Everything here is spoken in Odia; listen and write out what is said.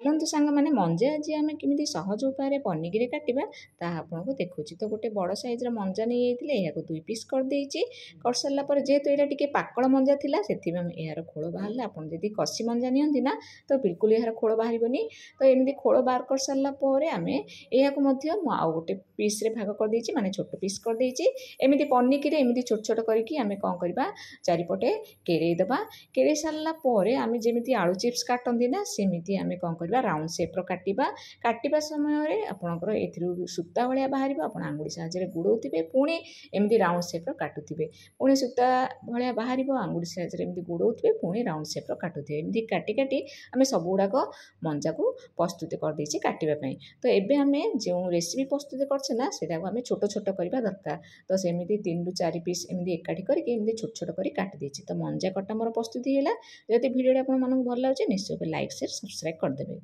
ଦେଖନ୍ତୁ ସାଙ୍ଗମାନେ ମଞ୍ଜା ଆଜି ଆମେ କେମିତି ସହଜ ଉପାୟରେ ପନିକିରେ କାଟିବା ତାହା ଆପଣଙ୍କୁ ଦେଖୁଛି। ତ ଗୋଟେ ବଡ଼ ସାଇଜ୍ର ମଞ୍ଜା ନେଇଯାଇଥିଲେ, ଏହାକୁ 2 ପିସ୍ କରିଦେଇଛି। କରିସାରିଲା ପରେ ଯେହେତୁ ଏଇଟା ଟିକେ ପାକଳ ମଞ୍ଜା ଥିଲା ସେଥିପାଇଁ ଏହାର ଖୋଳ ବାହାରିଲା। ଆପଣ ଯଦି କଷି ମଞ୍ଜା ନିଅନ୍ତି ନା ତ ବିଲକୁଲ ଏହାର ଖୋଳ ବାହାରିବନି। ତ ଏମିତି ଖୋଳ ବାହାର କରିସାରିଲା ପରେ ଆମେ ଏହାକୁ ମଧ୍ୟ ମୁଁ ଆଉ ଗୋଟେ ପିସ୍ରେ ଭାଗ କରିଦେଇଛି, ମାନେ ଛୋଟ ପିସ୍ କରିଦେଇଛି। ଏମିତି ପନିକିରେ ଏମିତି ଛୋଟ ଛୋଟ କରିକି ଆମେ କ'ଣ କରିବା, ଚାରିପଟେ କେରେଇ ଦେବା। କେରେଇ ସାରିଲା ପରେ ଆମେ ଯେମିତି ଆଳୁ ଚିପ୍ସ କାଟନ୍ତି ନା ସେମିତି ଆମେ କ'ଣ କରିବା, ରାଉଣ୍ଡ ସେପ୍ର କାଟିବା। କାଟିବା ସମୟରେ ଆପଣଙ୍କର ଏଥିରୁ ସୂତା ଭଳିଆ ବାହାରିବ, ଆପଣ ଆଙ୍ଗୁଳି ସାହାଯ୍ୟରେ ଗୁଡ଼ଉଥିବେ, ପୁଣି ଏମିତି ରାଉଣ୍ଡ ସେପ୍ର କାଟୁଥିବେ। ପୁଣି ସୂତା ଭଳିଆ ବାହାରିବ, ଆଙ୍ଗୁଳି ସାହାଯ୍ୟରେ ଏମିତି ଗୁଡ଼ଉଥିବେ, ପୁଣି ରାଉଣ୍ଡ ସେପ୍ର କାଟୁଥିବେ। ଏମିତି କାଟି କାଟି ଆମେ ସବୁଗୁଡ଼ାକ ମଞ୍ଜାକୁ ପ୍ରସ୍ତୁତ କରିଦେଇଛି କାଟିବା ପାଇଁ। ତ ଏବେ ଆମେ ଯେଉଁ ରେସିପି ପ୍ରସ୍ତୁତ କରିଛେ ନା ସେଇଟାକୁ ଆମେ ଛୋଟ ଛୋଟ କରିବା ଦରକାର। ତ ସେମିତି 3ରୁ 4 ପିସ୍ ଏମିତି ଏକାଠି କରିକି ଏମିତି ଛୋଟ ଛୋଟ କରି କାଟି ଦେଇଛି। ତ ମଞ୍ଜା କଟା ମୋର ପ୍ରସ୍ତୁତି ହେଲା। ଯଦି ଭିଡ଼ିଓଟା ଆପଣମାନଙ୍କୁ ଭଲ ଲାଗୁଛି ନିଶ୍ଚୟ ଲାଇକ୍, ସେୟାର, ସବସ୍କ୍ରାଇବ୍ କରିଦେବେ।